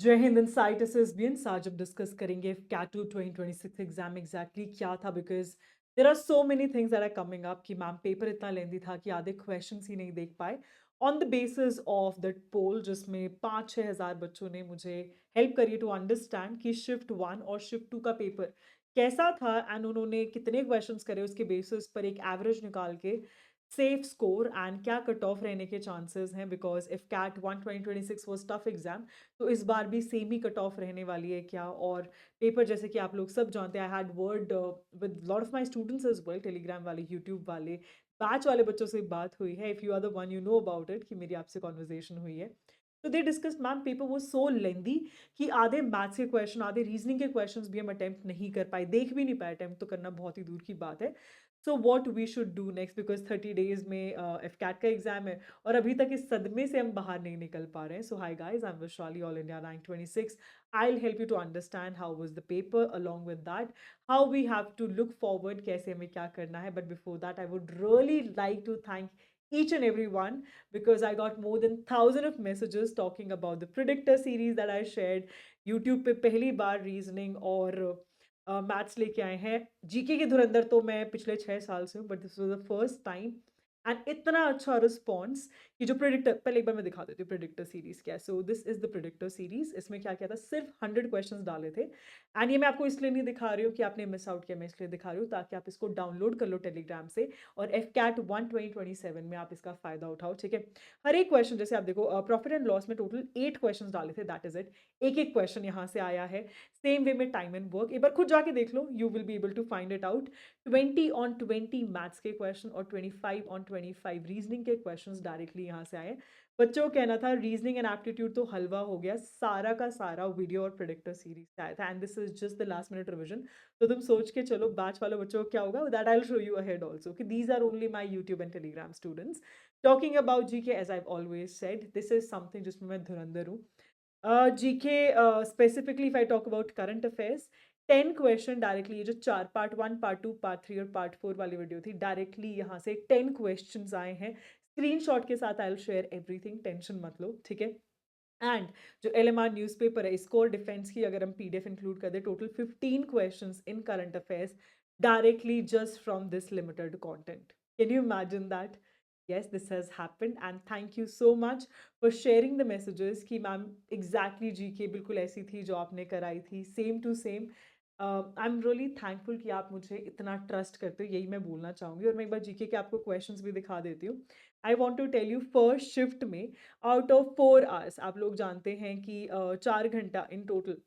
जय Hind insight SSBN आज हम डिस्कस करेंगे कैटू 2026 एग्जाम एग्जैक्टली क्या था because there are so many things that are coming up कि मैम पेपर इतना लेंदी था कि आधे क्वेश्चंस ही नहीं देख पाए on the basis of that poll जिसमें 5-6 हज़ार बच्चों ने मुझे हेल्प करी टू अंडरस्टैंड कि शिफ्ट 1 और शिफ्ट 2 का पेपर कैसा था एंड उन्होंने कितने क्वेश्चंस करे उसके बेसिस पर एक एवरेज निकाल के सेफ स्कोर एंड क्या कट ऑफ रहने के चांसेस हैं because AFCAT 2026 was tough exam तो इस बार भी सेम ही कट ऑफ रहने वाली है क्या और पेपर जैसे कि आप लोग सब जानते हैं I had word with lot of my students as well Telegram वाले यूट्यूब वाले बैच वाले बच्चों से बात हुई है if you are the one you know about it कि मेरी आपसे कॉन्वर्जेशन हुई है तो दे डिस्कस मैम पेपर वो सो लेंदी कि आधे मैथ्स के क्वेश्चन आधे रीजनिंग के क्वेश्चंस भी हम अटेम्प्ट नहीं कर पाए देख भी नहीं पाए अटेम्प्ट तो करना बहुत ही दूर की बात है so what we should do next because 30 days में एफ कैट का एग्जाम है और अभी तक इस सदमे से हम बाहर नहीं निकल पा रहे हैं so hi guys I am Vishali all India rank 26 I'll help you to understand how was the paper along with that how we have to look forward कैसे हमें क्या करना है but before that I would really like to thank each and every one because I got more than 1,000 of messages talking about the predictor series that I shared YouTube पे पहली बार reasoning और maths लेके आए हैं GK के धुरंधर तो मैं पिछले 6 साल से हूँ but this was the first time and इतना अच्छा रिस्पॉन्स कि जो प्रिडिक्टर पहले एक बार मैं दिखा देती हूँ प्रिडिक्टर सीरीज क्या है so this is the predictor series इसमें क्या क्या था सिर्फ 100 क्वेश्चंस डाले थे एंड ये मैं आपको इसलिए नहीं दिखा रही हूँ कि आपने मिस आउट किया मैं इसलिए दिखा रही हूँ ताकि आप इसको डाउनलोड कर लो टेलीग्राम से और एफ कैट 2027 में आप इसका फायदा उठाओ ठीक है हर एक क्वेश्चन जैसे आप देखो प्रॉफिट एंड लॉस में टोटल 8 क्वेश्चन डाले थे दैट इज इट एक एक क्वेश्चन यहाँ से आया है सेम वे में टाइम एंड वर्क एक बार खुद जाके देख लो you will be able to find it out 20 on 20 maths के क्वेश्चन और 25 on 25 रीजनिंग के क्वेश्चंस डायरेक्टली यहाँ से आए बच्चों को कहना था रीजनिंग एंड एप्टीट्यूड तो हलवा हो गया सारा का सारा वीडियो और प्रोडिक्टर सीरीज से आया था and this is just the last minute revision तो तुम सोच के चलो बैच वाले बच्चों को क्या होगा that I will show you ahead also कि these are only my YouTube and Telegram students talking about GK as I always said this is something जिसमें मैं धुरंधर हूँ GK specifically if I talk about current affairs 10 question directly ये जो 4 part 1 part 2 part 3 और part 4 वाली video थी directly यहाँ से 10 क्वेश्चन आए हैं स्क्रीनशॉट के साथ I will share everything tension मत लो ठीक है एंड जो एलएमआर न्यूज़पेपर है इसको और डिफेंस की अगर हम पीडीएफ इंक्लूड कर दे total 15 questions in current affairs directly just from this limited content can you imagine that yes this has happened and thank you so much for sharing the messages कि ma'am exactly GK बिल्कुल ऐसी थी जो आपने कराई थी same to same I am really thankful कि आप मुझे इतना ट्रस्ट करते हो यही मैं बोलना चाहूँगी और मैं एक बार जीके के आपको क्वेश्चंस भी दिखा देती हूँ I want to tell you first shift में आउट ऑफ 4 आवर्स आप लोग जानते हैं कि 4 घंटा in total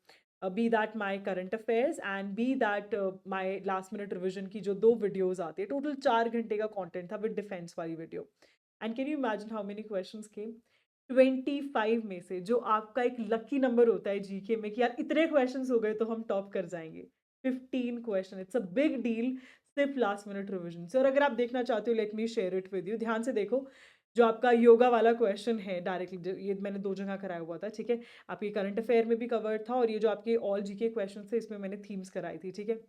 be that my current affairs and be that my last minute revision की जो 2 वीडियोज आती है टोटल 4 घंटे का कंटेंट था विद डिफेंस वाली video and can you imagine how many questions came 25 में से जो आपका एक लकी नंबर होता है जीके में कि यार इतने क्वेश्चंस हो गए तो हम टॉप कर जाएंगे 15 question it's a big deal सिर्फ लास्ट मिनट रिविजन से और अगर आप देखना चाहते हो let me share it with you ध्यान से देखो जो आपका योगा वाला क्वेश्चन है डायरेक्टली ये मैंने 2 जगह कराया हुआ था ठीक है आपके करंट अफेयर में भी कवर्ड था और ये जो आपके ऑल जीके क्वेश्चन थे इसमें मैंने थीम्स कराई थी ठीक है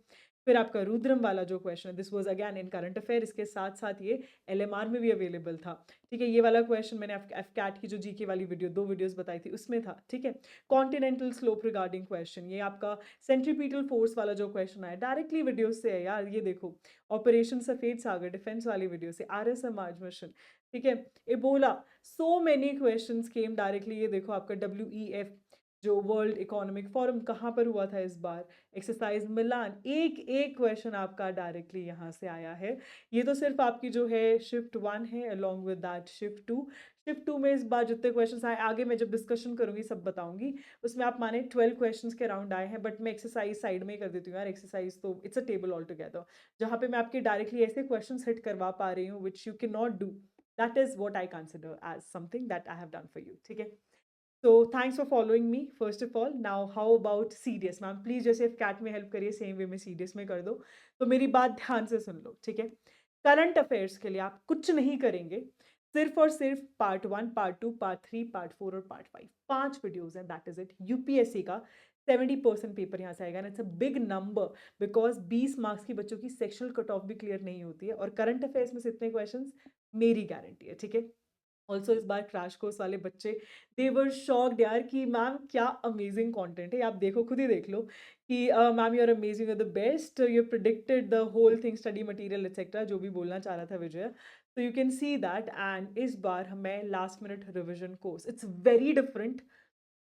फिर आपका रुद्रम वाला जो क्वेश्चन है this was again in current affair इसके साथ साथ ये एलएमआर में भी अवेलेबल था ठीक है ये वाला क्वेश्चन मैंने एफ कैट की जो जीके वाली वीडियो 2 वीडियोस बताई थी उसमें था ठीक है कॉन्टिनेंटल स्लोप रिगार्डिंग क्वेश्चन ये आपका सेंट्रीपिटल फोर्स वाला जो क्वेश्चन आया डायरेक्टली वीडियो से है यार ये देखो ऑपरेशन सफेद सागर डिफेंस वाली वीडियो से आरएसएम मिशन ठीक है एबोला सो मेनी क्वेश्चंस केम डायरेक्टली ये देखो आपका डब्ल्यूईएफ जो वर्ल्ड इकोनॉमिक फोरम कहाँ पर हुआ था इस बार एक्सरसाइज मिलान एक एक क्वेश्चन आपका डायरेक्टली यहाँ से आया है ये तो सिर्फ आपकी जो है शिफ्ट 1 है अलोंग विद दैट शिफ्ट 2 में इस बार जितने क्वेश्चंस आए आगे मैं जब डिस्कशन करूंगी सब बताऊंगी उसमें आप माने 12 क्वेश्चंस के राउंड आए हैं बट मैं एक्सरसाइज साइड में ही कर देती हूँ यार एक्सरसाइज तो it's a table all together जहाँ पे मैं आपके डायरेक्टली ऐसे क्वेश्चन हिट करवा पा रही हूँ which you can not do that is what I consider as something that I have done for you ठीक है so thanks for following me first of all now how about CDS ma'am please जैसे CAT में help करिए same way में CDS में कर दो तो मेरी बात ध्यान से सुन लो ठीक है करंट अफेयर्स के लिए आप कुछ नहीं करेंगे सिर्फ और सिर्फ पार्ट 1 पार्ट 2 पार्ट 3 पार्ट 4 और पार्ट 5 5 वीडियोज हैं दैट इज इट यूपीएससी का 70% पेपर यहाँ से आएगा it's a big number because 20 marks की बच्चों की सेक्शनल कट ऑफ भी क्लियर नहीं होती है और करंट अफेयर्स में से इतने क्वेश्चन मेरी गारंटी है ठीक है ऑल्सो इस बार क्रैश कोर्स वाले बच्चे दे वर शॉक्ड यार कि मैम क्या अमेजिंग कंटेंट है। आप देखो, खुद ही देख लो कि ma'am you are amazing, you are the best, you predicted the whole thing, study material etcetera, जो भी बोलना चाह रहा था विजय। तो you can see that. And इस बार हमें last minute revision course, it's very different.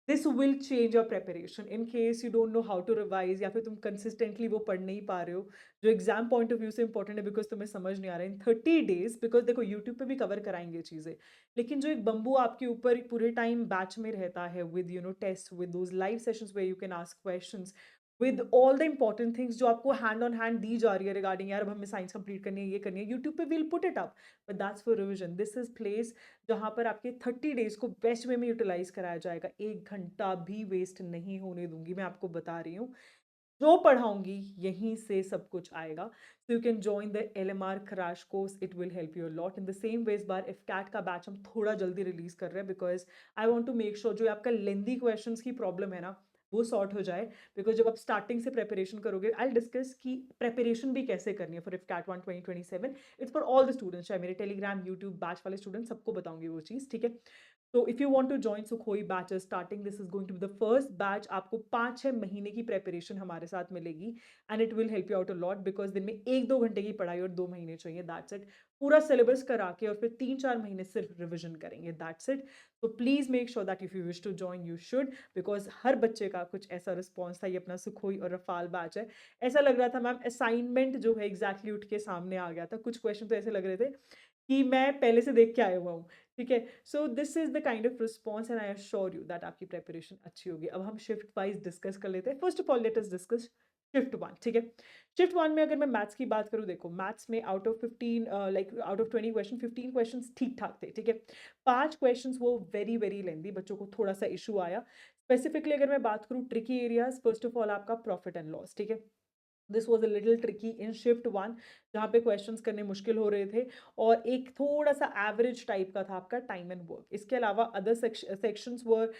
This will change your preparation in case you don't know how to revise, या फिर तुम कंसिस्टेंटली वो पढ़ नहीं पा रहे हो, जो एग्जाम पॉइंट ऑफ व्यू से इंपॉर्टेंट है बिकॉज तुम्हें समझ नहीं आ रहा है इन 30 days। बिकॉज देखो यूट्यूब पे भी कवर कराएंगे चीजें, लेकिन जो एक बम्बू आपके ऊपर पूरे टाइम बैच में रहता है with test, with those live sessions where you can ask questions, with all the important things जो आपको हैंड ऑन हैंड दी जा रही है रिगार्डिंग यार अब हमें साइंस कंप्लीट करनी है, ये करनी है, यूट्यूब पे will put it up. But that's for revision. This is place जहाँ पर आपके 30 days को बेस्ट वे में यूटिलाइज कराया जाएगा। 1 घंटा भी वेस्ट नहीं होने दूंगी, मैं आपको बता रही हूँ। जो पढ़ाऊंगी यहीं से सब कुछ आएगा। So you can join the LMR crash course, it will help you lot in the same way. इस बार इफ कैट का बैच हम थोड़ा जल्दी रिलीज कर रहे हैं because I want to make sure जो आपका लेंदी क्वेश्चन की प्रॉब्लम है ना वो सॉर्ट हो जाए। बिकॉज जब आप स्टार्टिंग से प्रेपरेशन करोगे, आई डिस्कस की प्रेपरेशन भी कैसे करनी है for AFCAT 1 2027। It's for all the students, चाहे मेरे टेलीग्राम यूट्यूब बैच वाले स्टूडेंट, सबको बताऊंगी वो चीज़, ठीक है। तो if you want to join Sukhoi batches starting, this is going to be the first batch. आपको 5-6 महीने की प्रेपरेशन हमारे साथ मिलेगी and it will help you out a lot because दिन में 1-2 घंटे की पढ़ाई और 2 महीने चाहिए, दैट्स इट। पूरा सिलेबस करा के और फिर 3-4 महीने सिर्फ रिविजन करेंगे, दैट्स इट। तो please make sure that if you wish to join you should, because हर बच्चे का कुछ ऐसा रिस्पॉन्स था। ये अपना सुखोई और रफाल बैच है, ऐसा लग रहा था मैम असाइनमेंट जो है एग्जैक्टली उठ के सामने आ गया था। कुछ क्वेश्चन तो ऐसे लग रहे थे कि मैं पहले से देख के आया हुआ हूँ, ठीक है। So this is the kind of response and I assure you that आपकी प्रेपरेशन अच्छी होगी। अब हम शिफ्ट वाइज डिस्कस कर लेते हैं। First of all let us discuss shift 1, ठीक है। शिफ्ट 1 में अगर मैं मैथ्स की बात करूँ, देखो मैथ्स में out of 15 like out of 20 question 15 question ठीक ठाक थे, ठीक है। 5 क्वेश्चन वो वेरी वेरी लेंदी, बच्चों को थोड़ा सा इशू आया। स्पेसिफिकली अगर मैं बात करूँ tricky areas, first of all आपका प्रॉफिट एंड लॉस, ठीक है। This was a little tricky in shift 1, जहाँ पे क्वेश्चंस करने मुश्किल हो रहे थे। और एक थोड़ा सा एवरेज टाइप का था आपका टाइम एंड वर्क। इसके अलावा अदर सेक्शंस वर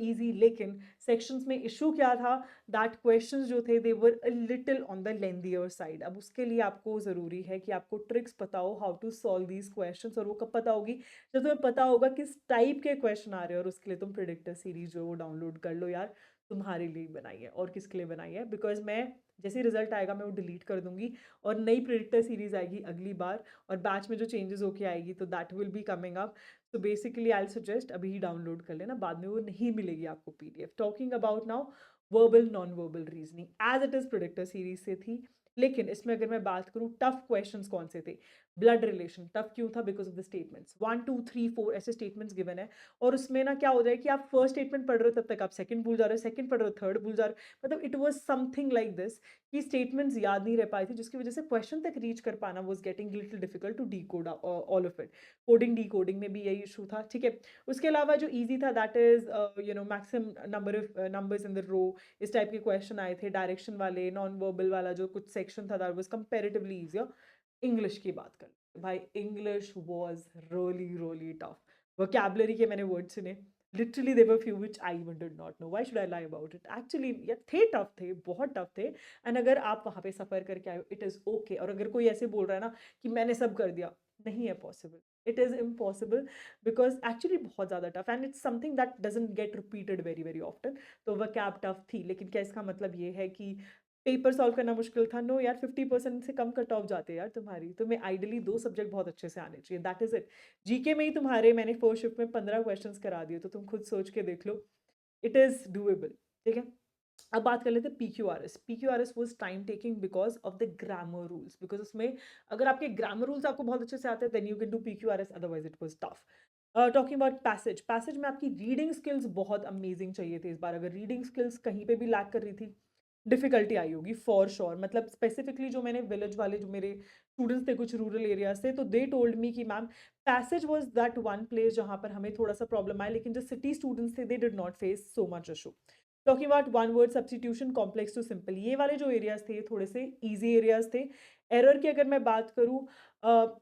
इजी, लेकिन सेक्शंस में इशू क्या था, दैट क्वेश्चंस जो थे they were a little on the lengthier side. अब उसके लिए आपको ज़रूरी है कि आपको ट्रिक्स पता हो how to solve these questions. और वो कब पता होगी, जब तुम्हें पता होगा किस टाइप के क्वेश्चन आ रहे हैं। और उसके लिए तुम प्रिडिक्टर सीरीज जो वो डाउनलोड कर लो यार, तुम्हारे लिए बनाई है और किसके लिए बनाई है। बिकॉज मैं जैसे रिजल्ट आएगा मैं वो डिलीट कर दूंगी और नई प्रिडिक्टर सीरीज आएगी अगली बार, और बैच में जो चेंजेस होके आएगी तो that will be coming up. तो बेसिकली आई सजेस्ट अभी ही डाउनलोड कर लेना, बाद में वो नहीं मिलेगी आपको PDF। Talking about now verbal non verbal reasoning as it is predictor series से थी, लेकिन इसमें अगर मैं बात करूँ टफ क्वेश्चंस कौन से थे। ब्लड रिलेशन टफ क्यों था, बिकॉज ऑफ द स्टेटमेंट्स 1 2 3 4 ऐसे स्टेटमेंट्स गिवन है। और उसमें ना क्या हो जाए कि आप फर्स्ट स्टेटमेंट पढ़ रहे हो तब तक आप सेकंड भूल जा रहे हो, सेकंड पढ़ रहे हो थर्ड भूल जा रहे हो। मतलब it was something like this कि स्टेटमेंट्स याद नहीं रह पाई थी, जिसकी वजह से क्वेश्चन तक रीच कर पाना was getting little difficult to decode all of it. Coding decoding में भी यही इशू था, ठीक है। उसके अलावा जो इजी था that is maximum number of numbers in the row, इस टाइप के क्वेश्चन आए थे। डायरेक्शन वाले, नॉन वर्बल वाला जो कुछ सेक्शन था that was comparatively easier. English की बात कर भाई, English was really really tough. Vocabulary के मैंने वर्ड सुने, literally there were few which I even did not know, why should I lie about it. Actually ये थे टफ, थे बहुत टफ थे। एंड अगर आप वहाँ पे सफ़र करके आए हो इट इज़ ओके। और अगर कोई ऐसे बोल रहा है ना कि मैंने सब कर दिया, नहीं है possible, it is impossible. Because actually बहुत ज़्यादा tough and it's something that doesn't get repeated very very often. तो वह कैब टफ थी, लेकिन क्या इसका मतलब ये है कि पेपर सॉल्व करना मुश्किल था? नो यार, 50% से कम कट ऑफ जाते हैं यार तुम्हारी। तुम्हें आइडियली 2 सब्जेक्ट बहुत अच्छे से आने चाहिए, दैट इज इट। जीके में ही तुम्हारे मैंने फर्स्ट शिफ्ट में 15 क्वेश्चंस करा दिए, तो तुम खुद सोच के देख लो, इट इज डूएबल, ठीक है। अब बात कर लेते हैं PQRS। PQRS was time taking because of the grammar rules, because उसमें अगर आपके ग्रामर रूल्स आपको बहुत अच्छे से आते हैं then you can do PQRS, otherwise it was tough. Talking about passage, passage में आपकी रीडिंग स्किल्स बहुत अमेजिंग चाहिए थे इस बार। अगर रीडिंग स्किल्स कहीं पे भी लैक कर रही थी, डिफ़िकल्टी आई होगी फॉर श्योर। मतलब स्पेसिफिकली जो मैंने विलेज वाले जो मेरे स्टूडेंट्स थे कुछ रूरल एरियाज से, तो दे टोल्ड मी कि ma'am passage was that one place जहाँ पर हमें थोड़ा सा प्रॉब्लम आया, लेकिन जो सिटी स्टूडेंट्स थे they did not face so much issue. Talking about one word substitution, complex to simple, ये वाले जो एरियाज थे ये थोड़े से ईजी एरियाज थे। एरर की अगर मैं बात करूँ,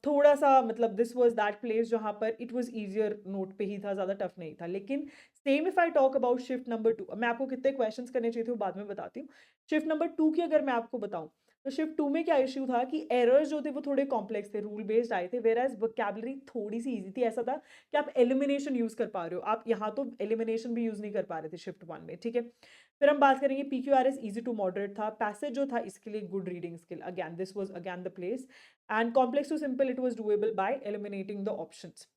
थोड़ा सा मतलब दिस वाज दैट प्लेस जहाँ पर इट वाज ईजियर, नोट पे ही था, ज़्यादा टफ नहीं था। लेकिन same if I talk about shift number 2, मैं आपको कितने क्वेश्चंस करने चाहिए थे वो बाद में बताती हूँ। शिफ्ट नंबर 2 की अगर मैं आपको बताऊँ, तो शिफ्ट 2 में क्या इश्यू था कि एरर्स जो थे वो थोड़े कॉम्प्लेक्स थे, रूल बेस्ड आए थे, व्हेयरएज़ वोकैब्युलरी थोड़ी-सी ईज़ी थी। ऐसा था कि आप एलिमिनेशन यूज़ कर पा रहे हो, आप यहाँ तो एलिमिनेशन भी यूज़ नहीं कर पा रहे थे शिफ्ट 1 में, ठीक है? फिर हम बात करेंगे पीक्यूआरएस ईज़ी टू मॉडरेट था, पैसेज जो था इसके लिए good reading skill, again this was again the place and complex to simple it was doable by eliminating the options.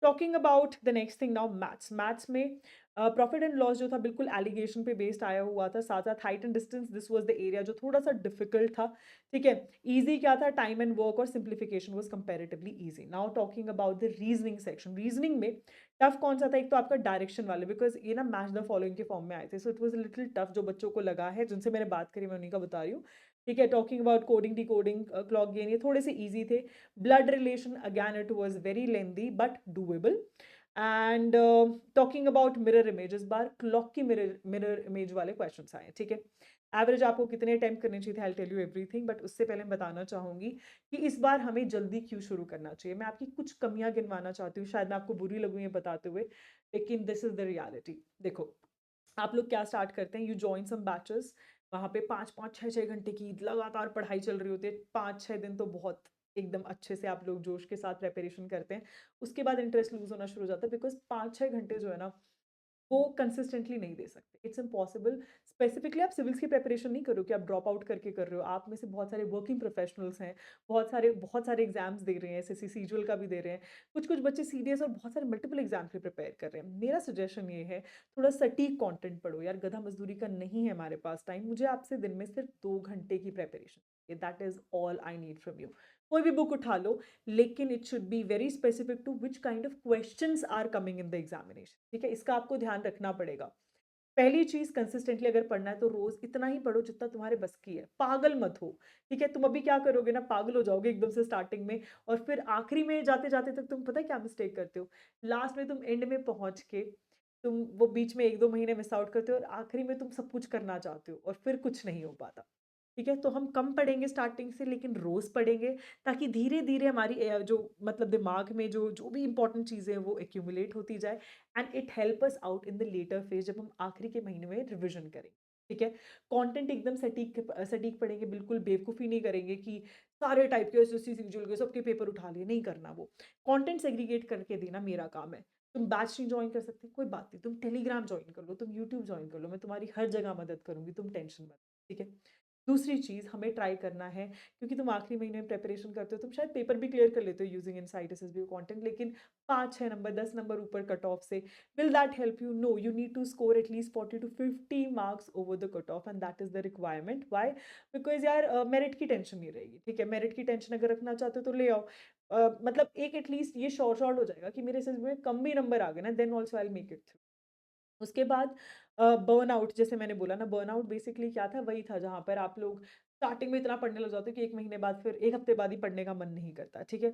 Talking about the next thing now maths. Maths में profit and loss जो था बिल्कुल allegation पे based आया हुआ था, साथ साथ height and distance this was the area जो थोड़ा सा डिफिकल्ट था, ठीक है। इजी क्या था, टाइम एंड वर्क और simplification was comparatively easy. Now talking about the reasoning section, reasoning में टफ कौन सा था, एक तो आपका डायरेक्शन वाले, बिकॉज ये ना मैच द फॉलोइंग के फॉर्म में आए थे, so it was little tough. जो बच्चों को लगा है, जिनसे मैंने बात करी, मैं उन्हीं का बता रही हूँ, ठीक है। Talking about coding decoding clock gain, ये थोड़े से ईजी थे। Blood relation again it was very lengthy but doable. And talking about mirror image, इस बार क्लॉक की मिरर मिरर इमेज वाले क्वेश्चंस आए, ठीक है। एवरेज आपको कितने अटेम्प्ट करने चाहिए थे, I tell you everything, but उससे पहले मैं बताना चाहूंगी कि इस बार हमें जल्दी क्यों शुरू करना चाहिए। मैं आपकी कुछ कमियां गिनवाना चाहती हूँ, शायद मैं आपको बुरी लगूँ ये बताते हुए, लेकिन दिस इज द रियलिटी। देखो, आप लोग क्या स्टार्ट करते हैं, यू जॉइन सम बैचेस, वहाँ पे 5-5 6-6 घंटे की लगातार पढ़ाई चल रही होती है, 5-6 दिन तो बहुत एकदम अच्छे से आप लोग जोश के साथ प्रिपरेशन करते हैं। उसके बाद इंटरेस्ट लूज होना शुरू हो जाता है, बिकॉज 5-6 घंटे जो है ना, वो कंसिस्टेंटली नहीं दे सकते, इट्स इम्पॉसिबल। स्पेसिफिकली आप सिविल्स की प्रिपरेशन नहीं कर रहे हो कि आप ड्रॉप आउट करके कर रहे हो, आप में से बहुत सारे वर्किंग प्रोफेशनल्स हैं, बहुत सारे एग्जाम्स दे रहे हैं, एसएससी सीजीएल का भी दे रहे हैं, कुछ कुछ बच्चे सीडीएस और बहुत सारे मल्टीपल एग्जाम्स भी प्रिपेयर कर रहे हैं। मेरा सजेशन ये है, थोड़ा सटीक कंटेंट पढ़ो यार, गधा मजदूरी का नहीं है हमारे पास टाइम। मुझे आपसे दिन में सिर्फ 2 घंटे की preparation, that is all I need from you. कोई भी बुक उठा लो, लेकिन it should be very specific to which kind of questions are coming in the examination, ठीक है। इसका आपको ध्यान रखना पड़ेगा। पहली चीज, कंसिस्टेंटली अगर पढ़ना है तो रोज इतना ही पढ़ो जितना तुम्हारे बस की है, पागल मत हो, ठीक है। तुम अभी क्या करोगे ना, पागल हो जाओगे एकदम से स्टार्टिंग में, और फिर आखिरी में जाते जाते तक तुम पता है क्या मिस्टेक करते हो, लास्ट में तुम एंड में पहुंच के तुम वो बीच में 1-2 महीने मिस आउट करते हो, और आखिरी में तुम सब कुछ करना चाहते हो और फिर कुछ नहीं हो पाता, ठीक है। तो हम कम पढ़ेंगे स्टार्टिंग से, लेकिन रोज पढ़ेंगे, ताकि धीरे धीरे हमारी जो मतलब दिमाग में जो जो भी इंपॉर्टेंट चीज़ें हैं वो एक्यूमुलेट होती जाए, and it help us out in the later phase, जब हम आखिरी के महीने में रिविजन करेंगे, ठीक है। कंटेंट एकदम सटीक सटीक पढ़ेंगे, बिल्कुल बेवकूफ़ी नहीं करेंगे कि सारे टाइप के एसएससी सीजीएल के सबके पेपर उठा लिए, नहीं करना वो। कंटेंट सेग्रीगेट करके देना मेरा काम है। तुम बैच नहीं ज्वाइन कर सकते, कोई बात नहीं, तुम टेलीग्राम ज्वाइन कर लो, तुम यूट्यूब ज्वाइन कर लो, मैं तुम्हारी हर जगह मदद करूंगी, तुम टेंशन मत, ठीक है। दूसरी चीज़ हमें ट्राई करना है, क्योंकि तुम आखिरी महीने में प्रिपरेशन करते हो, तुम शायद पेपर भी क्लियर कर लेते हो यूजिंग इनसाइट एसएसबी कंटेंट, लेकिन 5-6 नंबर 10 नंबर ऊपर कट ऑफ से, will that help you? No, you need to score at least 40 to 50 marks over the cut off, and that is the requirement. Why? Because यार merit की tension नहीं रहेगी, ठीक है। Merit की टेंशन अगर रखना चाहते हो तो ले आओ, मतलब एक एटलीस्ट ये शॉर्ट शॉर्ट हो जाएगा कि मेरे एसएसबी में कम भी नंबर आ गए ना, then also I will make it through. उसके बाद बर्नआउट, जैसे मैंने बोला ना, बर्नआउट बेसिकली क्या था, वही था जहाँ पर आप लोग स्टार्टिंग में इतना पढ़ने लग जाते हो कि 1 महीने बाद, फिर 1 हफ्ते बाद ही पढ़ने का मन नहीं करता, ठीक है।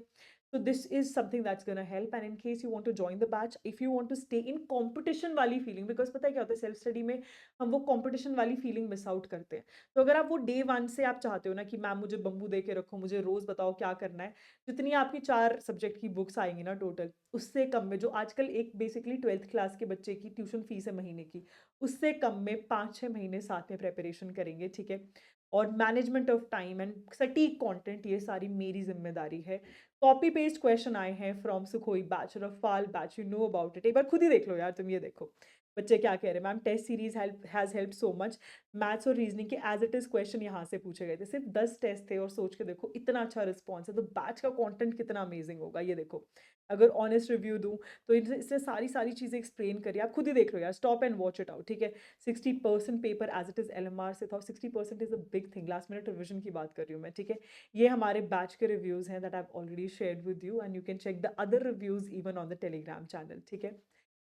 तो this is something that's gonna help, and in case you want to join the batch, if you want to stay in competition वाली फीलिंग, बिकॉज पता है क्या होता है, सेल्फ स्टडी में हम वो कंपटीशन वाली फीलिंग मिस आउट करते हैं। तो अगर आप वो डे 1 से आप चाहते हो ना कि मैम मुझे बम्बू दे के रखो, मुझे रोज बताओ क्या करना है, जितनी आपकी 4 सब्जेक्ट की बुक्स आएंगी ना टोटल, उससे कम में, जो आजकल एक बेसिकली 12th क्लास के बच्चे की ट्यूशन फीस है महीने की, उससे कम में 5-6 महीने साथ में प्रिपरेशन करेंगे, ठीक है। और मैनेजमेंट ऑफ टाइम एंड सटीक कंटेंट, ये सारी मेरी जिम्मेदारी है। कॉपी पेस्ट क्वेश्चन आए हैं from Sukhoi batch, Rafale batch, you know about it, एक बार खुद ही देख लो यार, तुम ये देखो बच्चे क्या कह रहे हैं। Ma'am test series has help so much, maths और रीजनिंग के एज इट इज क्वेश्चन यहाँ से पूछे गए थे, सिर्फ 10 टेस्ट थे, और सोच के देखो इतना अच्छा रिस्पॉन्स है, तो बैच का कंटेंट कितना अमेजिंग होगा, ये देखो। अगर ऑनेस्ट रिव्यू दूं तो इससे सारी सारी चीज़ें एक्सप्लेन करिए, आप खुद ही देख लो यार, stop and watch it out, ठीक है। 60% paper as it is LMR से था, और 60% is a big thing, last minute revision की बात कर रही हूँ मैं, ठीक है। ये हमारे बैच के रिव्यूज़ हैं that I have already shared with you, and you can check the other reviews even on the Telegram channel, ठीक है।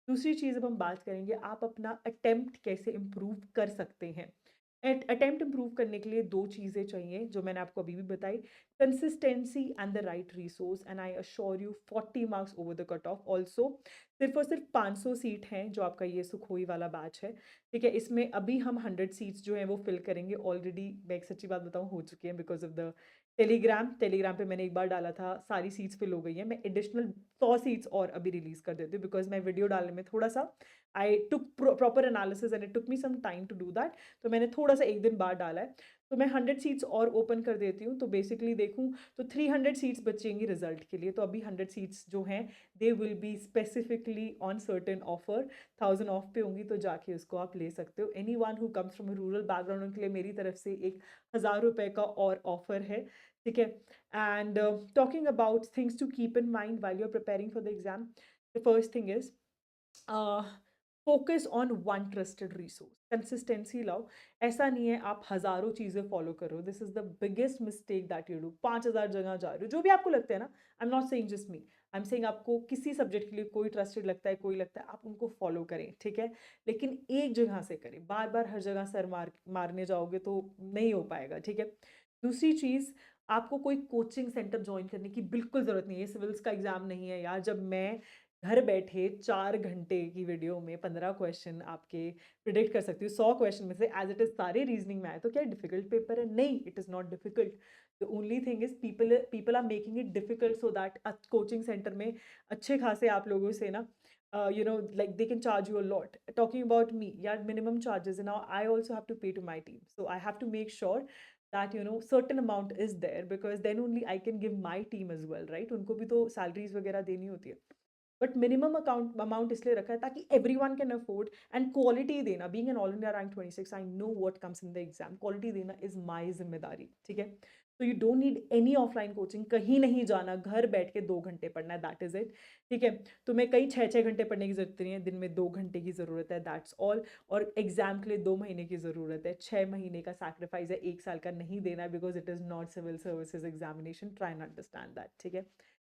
दूसरी चीज़ अब हम बात करेंगे, आप अपना अटेम्प्ट कैसे इम्प्रूव कर सकते हैं। अटेम्प्ट इम्प्रूव करने के लिए 2 चीज़ें चाहिए, जो मैंने आपको अभी भी बताई, consistency and the right resource, and I assure you 40 marks over the cut of also. सिर्फ और सिर्फ 500 सीट हैं जो आपका ये सुखोई वाला बैच है, ठीक है। इसमें अभी हम 100 सीट्स जो हैं वो फिल करेंगे, ऑलरेडी मैं एक सच्ची बात बताऊँ हो चुकी हैं, बिकॉज ऑफ द टेलीग्राम पे मैंने एक बार डाला था, सारी सीट्स फिल हो गई हैं। मैं एडिशनल 100 सीट्स और अभी रिलीज कर देती हूँ, बिकॉज मैं वीडियो डालने में थोड़ा सा I took proper analysis and it took me some time to do that, तो मैंने थोड़ा सा एक दिन बाद डाला है। तो मैं 100 सीट्स और ओपन कर देती हूँ, तो बेसिकली देखूँ तो 300 सीट्स बचेंगी रिजल्ट के लिए। तो अभी 100 सीट्स जो हैं they will be specifically on certain offer, 1000 of पे होंगी, तो जाके उसको आप ले सकते हो। Any one who comes from rural background उनके लिए मेरी तरफ से एक 1000 रुपये का और ऑफर है, ठीक है। And talking about things to keep in mind while you are preparing for the exam, the first thing is focus on one trusted resource, consistency लाओ। ऐसा नहीं है आप हजारों चीजें फॉलो कर रहे हो, this is the biggest mistake that you do. 5000 जगह जा रहे हो, जो भी आपको लगता है ना, I am not saying just me, I am saying आपको किसी सब्जेक्ट के लिए कोई ट्रस्टेड लगता है, कोई लगता है, आप उनको फॉलो करें, ठीक है। लेकिन एक जगह से करें, बार बार हर जगह सर मारने जाओगे तो नहीं हो पाएगा, ठीक है। दूसरी चीज, आपको कोई कोचिंग सेंटर ज्वाइन करने की बिल्कुल जरूरत नहीं है, सिविल्स का एग्जाम नहीं है यार। जब मैं घर बैठे 4 घंटे की वीडियो में 15 क्वेश्चन आपके प्रिडिक्ट कर सकती हूँ, 100 क्वेश्चन में से एज इट इज सारे रीजनिंग में आए, तो क्या डिफिकल्ट पेपर है? नहीं, it is not difficult. The only thing is people are making it difficult so that coaching centre में अच्छे खासे आप लोगों से ना like they can charge you a lot. Talking about me, yeah, minimum charges, and now I also have to pay to my team, so I have to make sure that certain amount is there, because then only I can give my team as well, right? उनको भी तो salaries वगैरह देनी होती है। But minimum amount इसलिए रखा है ताकि everyone can afford, and quality देना, being an all India rank 26, I know what comes in the exam, quality देना इज माय जिम्मेदारी, ठीक है। तो you don't need any offline coaching, कहीं नहीं जाना, घर बैठ के 2 घंटे पढ़ना है, दैट इज इट, ठीक है। तुम्हें कई 6-6 घंटे पढ़ने की जरूरत नहीं है, दिन में 2 घंटे की जरूरत है, दैट्स ऑल। और एग्जाम के लिए 2 महीने की जरूरत है, 6 महीने का सैक्रिफाइस है, 1 साल का नहीं देना है, because it is not civil services examination, try and understand that, ठीक है।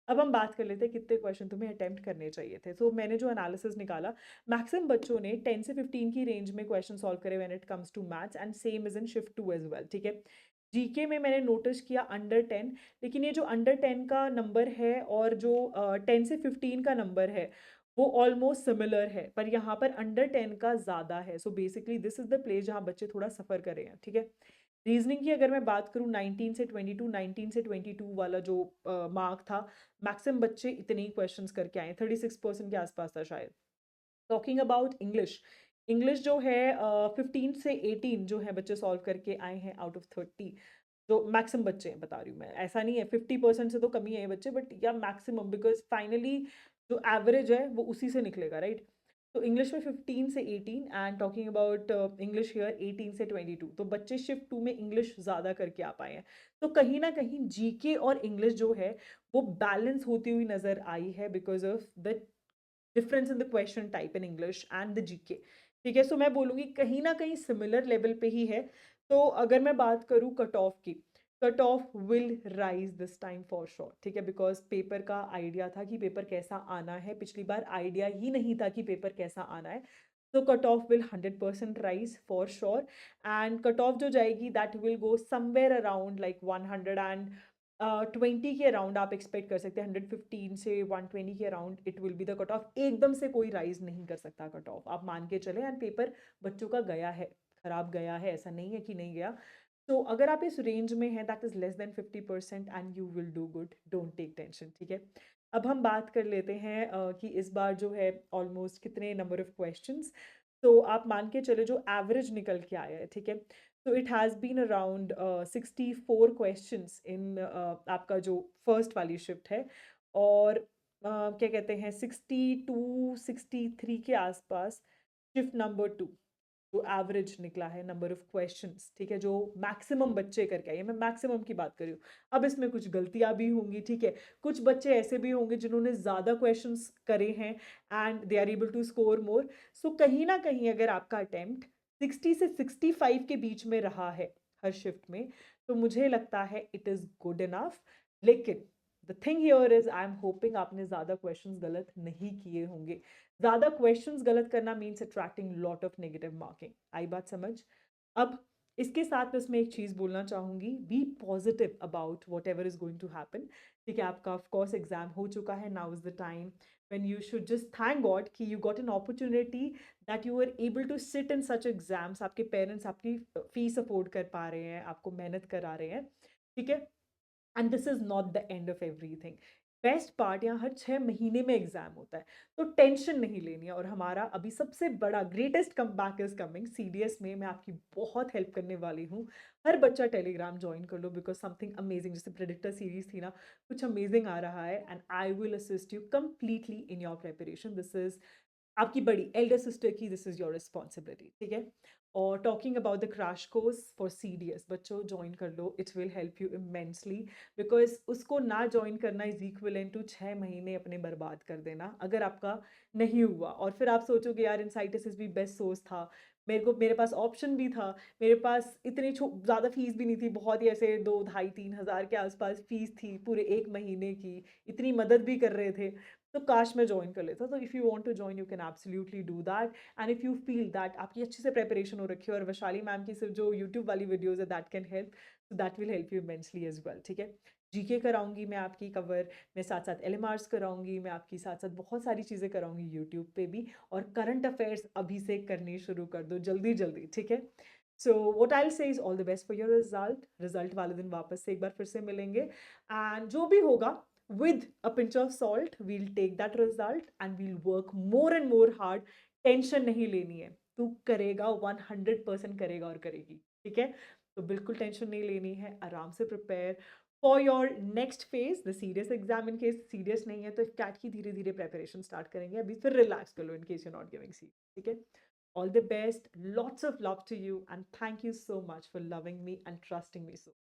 अब हम बात कर लेते हैं कितने क्वेश्चन तुम्हें अटेम्प्ट करने चाहिए थे। तो मैंने जो एनालिसिस निकाला, मैक्सिमम बच्चों ने 10 से 15 की रेंज में क्वेश्चन सॉल्व करे when it comes to maths, and same is in shift 2 as well, ठीक है। जीके में मैंने नोटिस किया अंडर 10, लेकिन ये जो अंडर 10 का नंबर है और जो 10 से 15 का नंबर है वो ऑलमोस्ट सिमिलर है, पर यहाँ पर अंडर 10 का ज़्यादा है। So basically this is the place जहाँ बच्चे थोड़ा सफ़र कर रहे हैं, ठीक है। रीजनिंग की अगर मैं बात करूँ, 19 से 22, 19 से 22 वाला जो मार्क था, मैक्सिमम बच्चे इतने ही क्वेश्चंस करके आए, 36% के आसपास था शायद। टॉकिंग अबाउट इंग्लिश, इंग्लिश जो है 15 से 18 जो है बच्चे सॉल्व करके आए हैं आउट ऑफ 30, जो मैक्सिमम बच्चे हैं, बता रही हूँ मैं, ऐसा नहीं है 50% से तो कमी है ये बच्चे, बट या मैक्सिमम, बिकॉज फाइनली जो एवरेज है वो उसी से निकलेगा, राइट। तो इंग्लिश में 15 से 18, and talking about English here 18 से 22, तो बच्चे शिफ्ट 2 में इंग्लिश ज़्यादा करके आ पाए हैं। तो कहीं ना कहीं जीके और इंग्लिश जो है वो बैलेंस होती हुई नज़र आई है, because of the difference in the question type in English and the GK, ठीक है। सो मैं बोलूँगी कहीं ना कहीं सिमिलर लेवल पे ही है। तो अगर मैं बात करूँ कट ऑफ की, cut off will rise this time for sure, ठीक है, बिकॉज पेपर का आइडिया था कि पेपर कैसा आना है, पिछली बार आइडिया ही नहीं था कि पेपर कैसा आना है। तो cut off will 100% rise for sure, and cut off जो जाएगी that will go somewhere around like 120 के अराउंड आप एक्सपेक्ट कर सकते हैं, 115 से 120 के around it will be the cut of. एकदम से कोई राइज नहीं कर सकता कट ऑफ, आप मान के चले, एंड पेपर बच्चों का गया है, खराब गया है, ऐसा नहीं है कि नहीं गया। तो अगर आप इस रेंज में हैं, that is less than 50%, and you will do good, don't take tension, ठीक है। अब हम बात कर लेते हैं कि इस बार जो है ऑलमोस्ट कितने नंबर ऑफ क्वेश्चंस, तो आप मान के चले जो एवरेज निकल के आया है, ठीक है। तो it has been around 64 questions in आपका जो फर्स्ट वाली शिफ्ट है, और क्या कहते हैं 62 63 के आसपास शिफ्ट नंबर 2, जो एवरेज निकला है नंबर ऑफ क्वेश्चंस, ठीक है, जो मैक्सिमम बच्चे करके आए, मैं मैक्सिमम की बात कर रही हूँ। अब इसमें कुछ गलतियां भी होंगी, ठीक है, कुछ बच्चे ऐसे भी होंगे जिन्होंने ज़्यादा क्वेश्चंस करे हैं and they are able to score more. So कहीं ना कहीं अगर आपका अटेम्प्ट 60 से 65 के बीच में रहा है हर शिफ्ट में, तो मुझे लगता है इट इज़ गुड इनफ। लेकिन the thing here is I am hoping आपने ज़्यादा क्वेश्चंस गलत नहीं किए होंगे। ज़्यादा क्वेश्चंस गलत करना means attracting lot of negative marking, आई बात समझ। अब इसके साथ बस मैं एक चीज़ बोलना चाहूँगी, be positive about whatever is going to happen, ठीक है। आपका ऑफकोर्स एग्जाम हो चुका है, now is the time when you should just thank God कि you got an opportunity that you were able to sit in such exams, आपके parents आपकी fees afford कर पा रहे हैं, आपको मेहनत करा रहे हैं, ठीक है। And this is not the end of everything, best part यहाँ हर 6 महीने में एग्ज़ाम होता है, तो टेंशन नहीं लेनी है और हमारा अभी सबसे बड़ा greatest comeback is coming CDS में मैं आपकी बहुत हेल्प करने वाली हूँ। हर बच्चा टेलीग्राम जॉइन कर लो बिकॉज़ समथिंग अमेजिंग जैसे प्रेडिक्टर सीरीज़ थी ना, कुछ अमेजिंग आ रहा है and I will assist you completely in your preparation. This is आपकी बड़ी एल्डर सिस्टर की दिस इज़ योर रिस्पॉन्सिबिलिटी, ठीक है? और talking about the crash course for CDS बच्चों जॉइन कर लो, it will help you immensely because उसको ना जॉइन करना इज़ इक्विवेलेंट टू 6 महीने अपने बर्बाद कर देना, अगर आपका नहीं हुआ और फिर आप सोचोगे यार इनसाइटिस भी बेस्ट सोर्स था, मेरे पास ऑप्शन भी था, मेरे पास इतनी ज़्यादा फीस भी नहीं थी, बहुत ही ऐसे 2 ढाई 3 हज़ार के आसपास फीस थी पूरे 1 महीने की, इतनी मदद भी कर रहे थे, तो काश मैं जॉइन कर लेता। तो if you want to join you can absolutely do that and if you feel that आपकी अच्छे से प्रिपरेशन हो रखी है और वैशाली मैम की सिर्फ जो यूट्यूब वाली वीडियोज़ है that can help, so that will help you immensely as well, ठीक है? जीके कराऊँगी मैं आपकी कवर, मैं साथ-साथ एलएमआरस कराऊँगी, मैं आपकी साथ-साथ बहुत सारी चीज़ें कराऊँगी यूट्यूब पे भी और करंट अफेयर्स अभी से करनी शुरू कर दो जल्दी-जल्दी, ठीक है? So what I will say is all the best for your result. Result वाले दिन वापस से एक बार फिर से मिलेंगे एंड जो भी होगा with a pinch of salt we'll take that result and we'll work more and more hard। Tension नहीं लेनी है, तू करेगा 100% करेगा और करेगी, ठीक है? तो बिल्कुल टेंशन नहीं लेनी है, आराम से prepare for your next phase the serious exam. In case serious नहीं है तो कैट की धीरे धीरे प्रेपरेशन स्टार्ट करेंगे, अभी फिर रिलैक्स कर लो in case you not giving C, ठीक है? All the best, lots of love to you and thank you so much for loving me and trusting me so